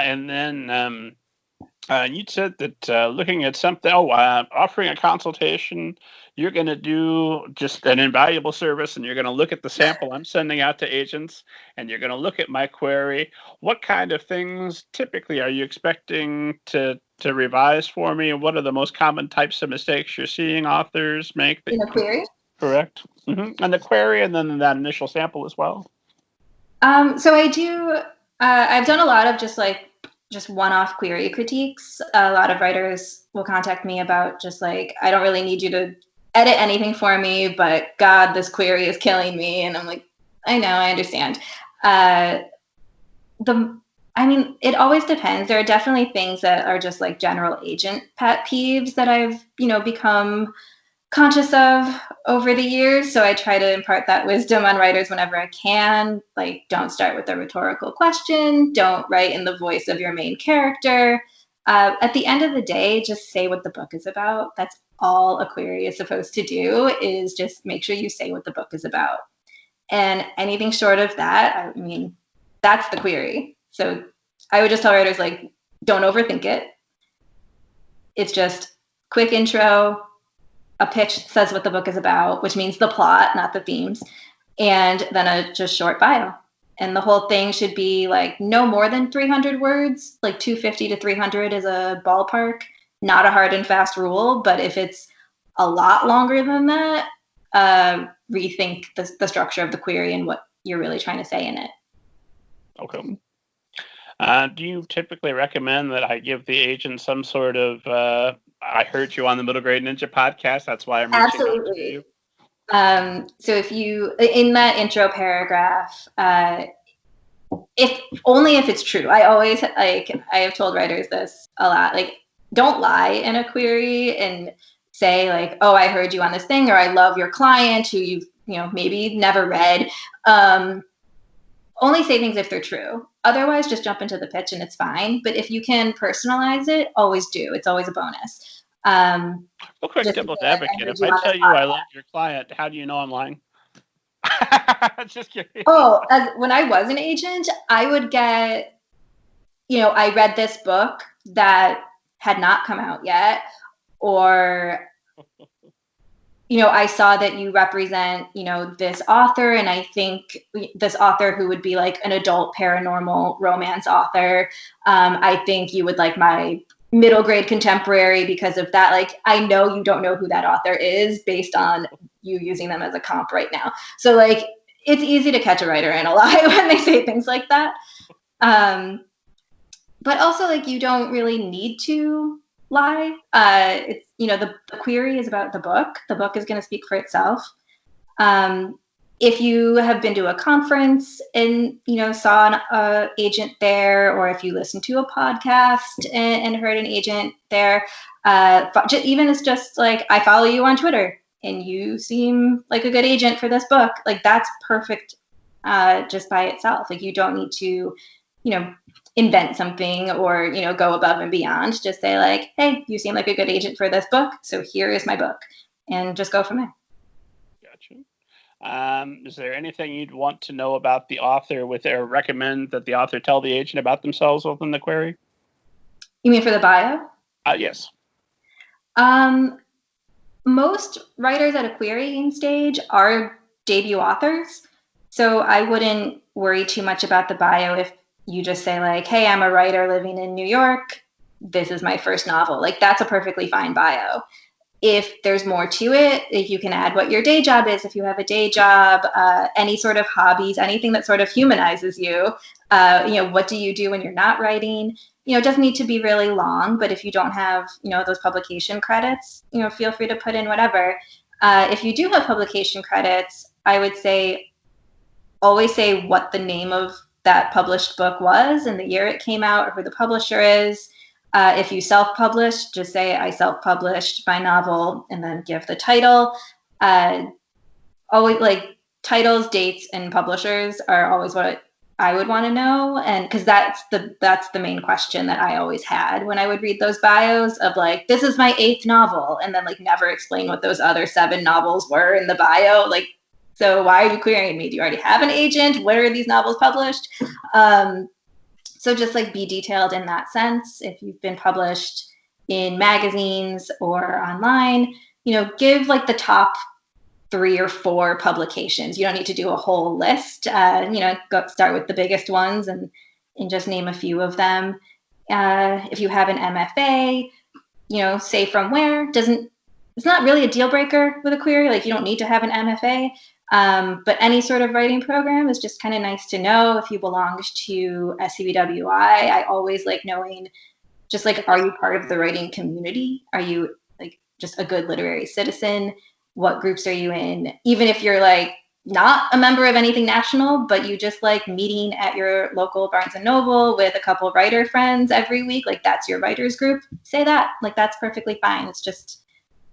And then you said that looking at something, offering a consultation, you're going to do just an invaluable service, and you're going to look at the sample I'm sending out to agents, and you're going to look at my query. What kind of things typically are you expecting to revise for me? And what are the most common types of mistakes you're seeing authors make? In a query? Correct. And the query, and then that initial sample as well. So I do, I've done a lot of just one-off query critiques. A lot of writers will contact me about just like, I don't really need you to edit anything for me, but God, this query is killing me. And I'm like, I know, I understand. It always depends. There are definitely things that are just like general agent pet peeves that I've, become conscious of over the years. So I try to impart that wisdom on writers whenever I can. Like, don't start with a rhetorical question. Don't write in the voice of your main character. At the end of the day, just say what the book is about. That's all a query is supposed to do, is just make sure you say what the book is about. And anything short of that, that's the query. So I would just tell writers, like, don't overthink it. It's just quick intro. A pitch says what the book is about, which means the plot, not the themes, and then a just short bio. And the whole thing should be like no more than 300 words, like 250 to 300 is a ballpark, not a hard and fast rule. But if it's a lot longer than that, rethink the structure of the query and what you're really trying to say in it. Okay. Do you typically recommend that I give the agent some sort of I heard you on the Middle Grade Ninja podcast, that's why I'm reaching out to you? So if you, in that intro paragraph, if it's true, I have told writers this a lot, like, don't lie in a query and say like, oh, I heard you on this thing, or I love your client who you've, maybe never read. Only say things if they're true. Otherwise, just jump into the pitch and it's fine. But if you can personalize it, always do. It's always a bonus. Quick devil's advocate. If I tell you I love your client, how do you know I'm lying? Just kidding. When I was an agent, I would get, I read this book that had not come out yet, or I saw that you represent, this author, and I think this author who would be like an adult paranormal romance author. I think you would like my middle grade contemporary because of that. Like, I know you don't know who that author is based on you using them as a comp right now. So like, it's easy to catch a writer in a lie when they say things like that. But also, like, you don't really need to lie. It's, the query is about the book. The book is going to speak for itself. If you have been to a conference and, saw an agent there, or if you listened to a podcast and heard an agent there, even it's just like, I follow you on Twitter and you seem like a good agent for this book. Like, that's perfect just by itself. Like, you don't need to, invent something or, go above and beyond. Just say like, hey, you seem like a good agent for this book, so here is my book, and just go from there. Gotcha. Is there anything you'd want to know about the author or recommend that the author tell the agent about themselves within the query? You mean for the bio? Yes. Most writers at a querying stage are debut authors, so I wouldn't worry too much about the bio if you just say like, hey, I'm a writer living in New York. This is my first novel. Like, that's a perfectly fine bio. If there's more to it, if you can add what your day job is, if you have a day job, any sort of hobbies, anything that sort of humanizes you, what do you do when you're not writing? It doesn't need to be really long, but if you don't have, those publication credits, feel free to put in whatever. If you do have publication credits, I would say, always say what the name of that published book was and the year it came out, or who the publisher is. If you self-published, just say I self-published my novel and then give the title. Always, like, titles, dates, and publishers are always what I would want to know, and because that's the main question that I always had when I would read those bios of like, this is my 8th novel, and then like never explain what those other 7 novels were in the bio. Like, so why are you querying me? Do you already have an agent? Where are these novels published? So just like be detailed in that sense. If you've been published in magazines or online, give like the top 3 or 4 publications. You don't need to do a whole list. Go start with the biggest ones and just name a few of them. If you have an MFA, say from where. It's not really a deal breaker with a query. Like, you don't need to have an MFA. But any sort of writing program is just kind of nice to know. If you belong to SCBWI, I always like knowing, just like, are you part of the writing community? Are you like just a good literary citizen? What groups are you in? Even if you're like not a member of anything national, but you just like meeting at your local Barnes and Noble with a couple of writer friends every week, like that's your writers group, say that. Like, that's perfectly fine. It's just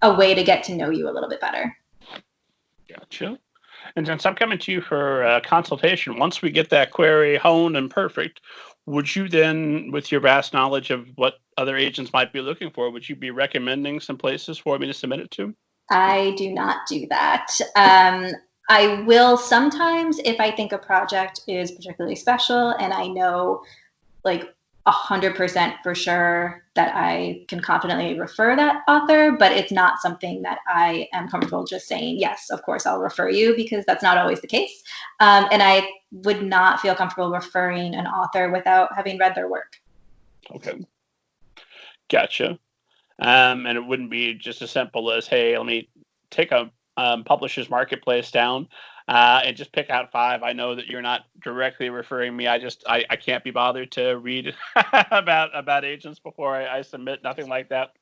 a way to get to know you a little bit better. Gotcha. And since I'm coming to you for consultation, once we get that query honed and perfect, would you then, with your vast knowledge of what other agents might be looking for, would you be recommending some places for me to submit it to? I do not do that. I will sometimes if I think a project is particularly special and I know like 100% for sure that I can confidently refer that author, but it's not something that I am comfortable just saying, yes, of course, I'll refer you, because that's not always the case. And I would not feel comfortable referring an author without having read their work. Okay. Gotcha. And it wouldn't be just as simple as, hey, let me take a publisher's marketplace down and just pick out 5. I know that you're not directly referring me. I can't be bothered to read about agents before I submit. Nothing like that.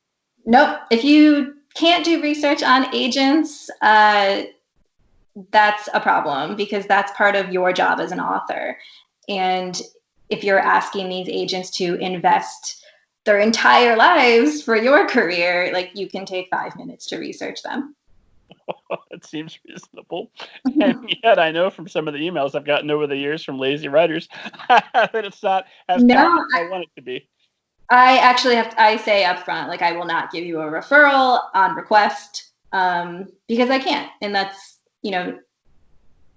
Nope. If you can't do research on agents, that's a problem, because that's part of your job as an author. And if you're asking these agents to invest their entire lives for your career, like, you can take 5 minutes to research them. It seems reasonable. And yet I know from some of the emails I've gotten over the years from lazy writers that it's not as common as I want it to be. I actually I say up front, like, I will not give you a referral on request, because I can't. And that's,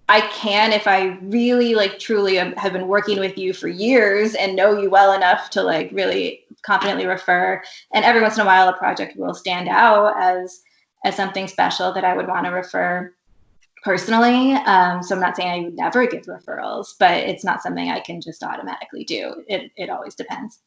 I can if I really like truly have been working with you for years and know you well enough to like really confidently refer. And every once in a while a project will stand out as something special that I would want to refer personally. So I'm not saying I would never give referrals, but it's not something I can just automatically do. It always depends.